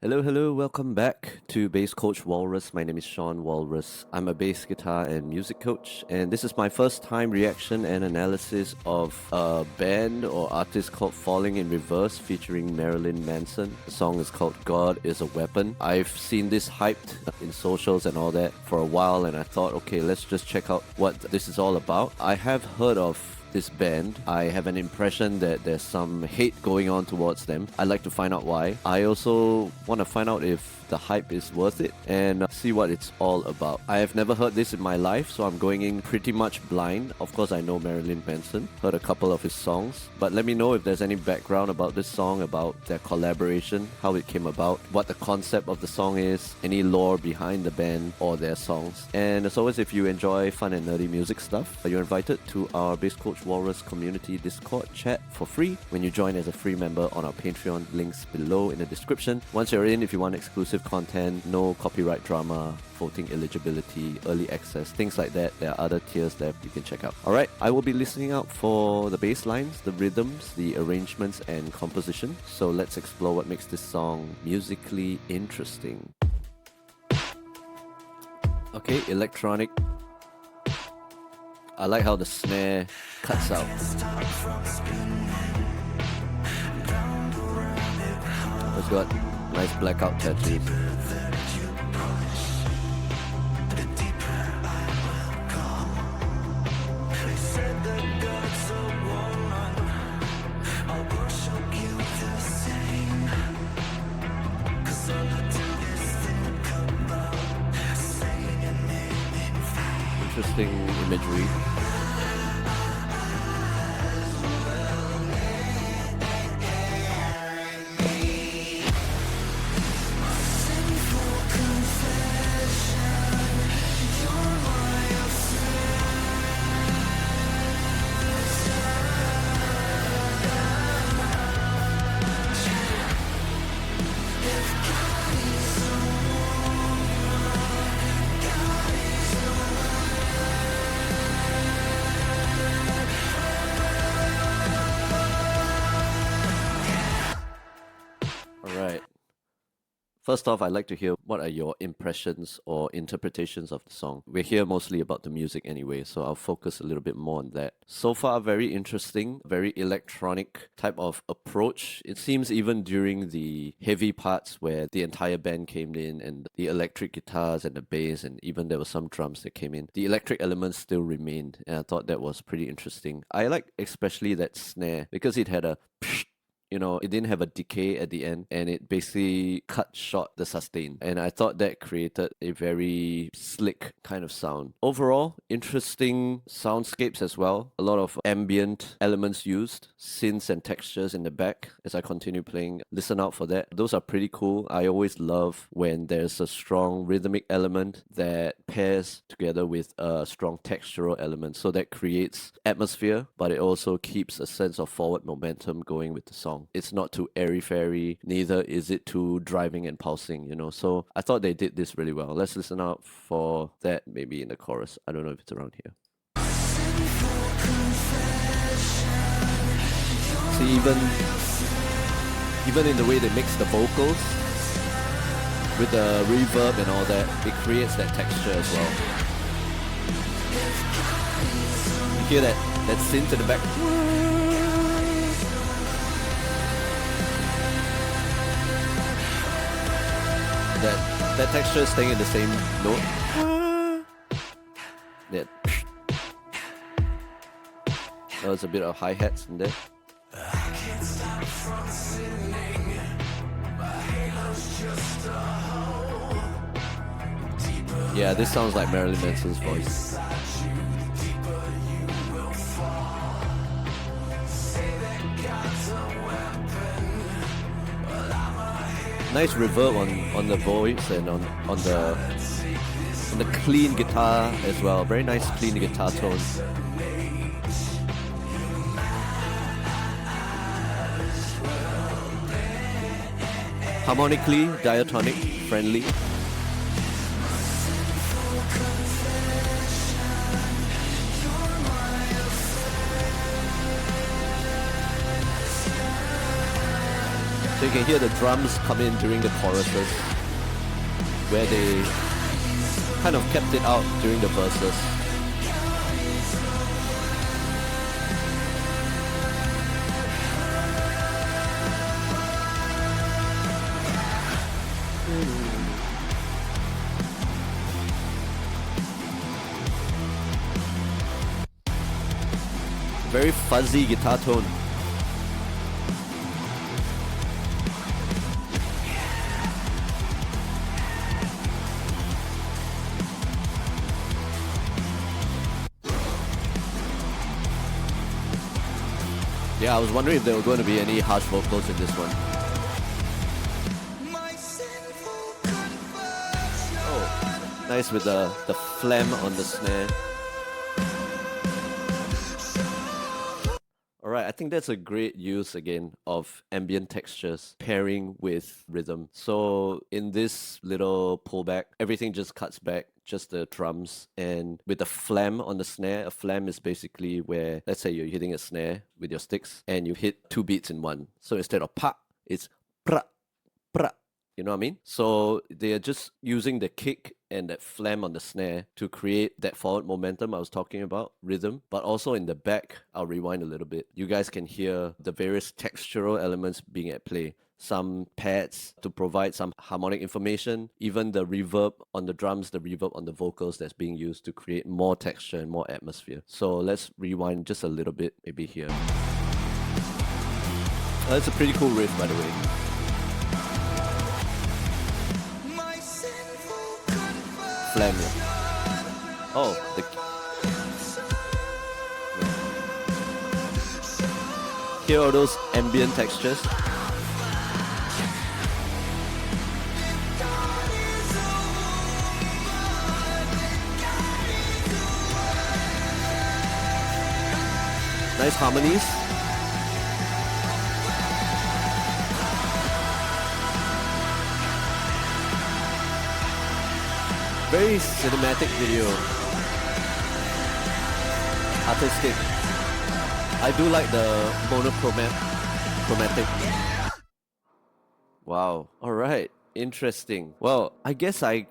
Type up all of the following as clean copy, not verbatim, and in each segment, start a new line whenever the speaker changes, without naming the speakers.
Hello, hello, welcome back to Bass Coach Walrus. My name is Sean Walrus. I'm a bass guitar and music coach, and this is my first time reaction and analysis of a band or artist called Falling in Reverse featuring Marilyn Manson. The song is called God is a Weapon. I've seen this hyped in socials and all that for a while, and I thought, okay, let's just check out what this is all about. I have heard of this band. I have an impression that there's some hate going on towards them. I'd like to find out why. I also want to find out if the hype is worth it and see what it's all about. I have never heard this in my life, so I'm going in pretty much blind. Of course, I know Marilyn Manson, heard a couple of his songs, but let me know if there's any background about this song, about their collaboration, how it came about, what the concept of the song is, any lore behind the band or their songs. And as always, if you enjoy fun and nerdy music stuff, you're invited to our Bass Coach Walrus community Discord chat for free when you join as a free member on our Patreon, links below in the description. Once you're in, if you want exclusive content, no copyright drama, voting eligibility, early access, things like that, there are other tiers there you can check out. Alright, I will be listening out for the bass lines, the rhythms, the arrangements and composition. So let's explore what makes this song musically interesting. Okay, electronic. I like how the snare cuts out. It's got nice blackout tattoos. Interesting imagery. Alright. First off, I'd like to hear what are your impressions or interpretations of the song. We're here mostly about the music anyway, so I'll focus a little bit more on that. So far, very interesting, very electronic type of approach. It seems even during the heavy parts where the entire band came in and the electric guitars and the bass and even there were some drums that came in, the electric elements still remained, and I thought that was pretty interesting. I like especially that snare because it had a it didn't have a decay at the end and it basically cut short the sustain. And I thought that created a very slick kind of sound. Overall, interesting soundscapes as well. A lot of ambient elements used, synths and textures in the back as I continue playing. Listen out for that. Those are pretty cool. I always love when there's a strong rhythmic element that pairs together with a strong textural element. So that creates atmosphere, but it also keeps a sense of forward momentum going with the song. It's not too airy-fairy, neither is it too driving and pulsing, So I thought they did this really well. Let's listen out for that maybe in the chorus. I don't know if it's around here. See, even in the way they mix the vocals with the reverb and all that, it creates that texture as well. You hear that synth in the back? That texture is staying in the same note. There was a bit of hi-hats in there. Yeah, this sounds like Marilyn Manson's voice. Nice reverb on the voice and on the clean guitar as well. Very nice clean guitar tone. Harmonically, diatonic, friendly. So you can hear the drums come in during the choruses, where they kind of kept it out during the verses. Very fuzzy guitar tone. Yeah, I was wondering if there were going to be any harsh vocals in this one. Oh, nice with the phlegm on the snare. Alright, I think that's a great use again of ambient textures pairing with rhythm. So in this little pullback, everything just cuts back, just the drums, and with the phlegm on the snare. A phlegm is basically where, let's say you're hitting a snare with your sticks and you hit two beats in one. So instead of pa, it's pra, pra. You know what I mean? So they are just using the kick and that phlegm on the snare to create that forward momentum I was talking about, rhythm. But also in the back, I'll rewind a little bit. You guys can hear the various textural elements being at play. Some pads to provide some harmonic information, even the reverb on the drums, the reverb on the vocals that's being used to create more texture and more atmosphere. So let's rewind just a little bit, maybe here. That's a pretty cool riff, by the way. Phlegm. Oh, here are those ambient textures. Nice harmonies. Very cinematic video. Artistic. I do like the monochromatic. Wow. Alright. Interesting. Well, I guess I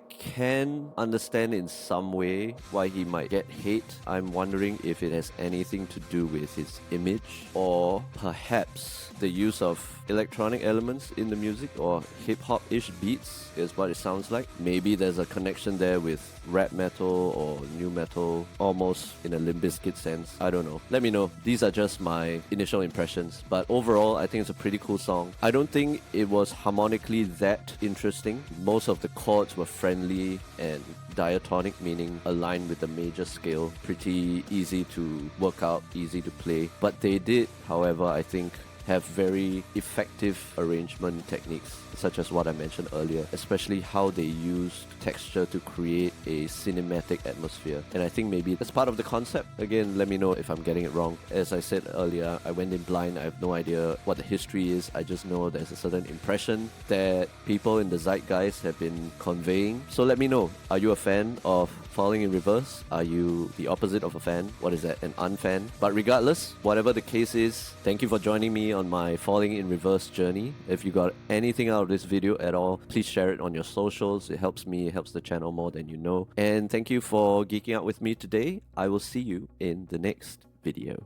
can understand in some way why he might get hate. I'm wondering if it has anything to do with his image, or perhaps the use of electronic elements in the music, or hip-hop-ish beats is what it sounds like. Maybe there's a connection there with rap metal or new metal, almost in a Limp Bizkit sense. I don't know. Let me know. These are just my initial impressions, but overall I think it's a pretty cool song. I don't think it was harmonically that interesting. Most of the chords were friendly and diatonic, meaning aligned with the major scale. Pretty easy to work out, easy to play. But they did, however, I think, have very effective arrangement techniques, such as what I mentioned earlier, especially how they used texture to create a cinematic atmosphere. And I think maybe that's part of the concept. Again, let me know if I'm getting it wrong. As I said earlier, I went in blind. I have no idea what the history is. I just know there's a certain impression that people in the zeitgeist have been conveying. So let me know. Are you a fan of Falling in Reverse? Are you the opposite of a fan? What is that? An unfan? But regardless, whatever the case is, thank you for joining me on my Falling in Reverse journey. If you got anything out of this video at all, please share it on your socials. It helps me, it helps the channel more than you know. And thank you for geeking out with me today. I will see you in the next video.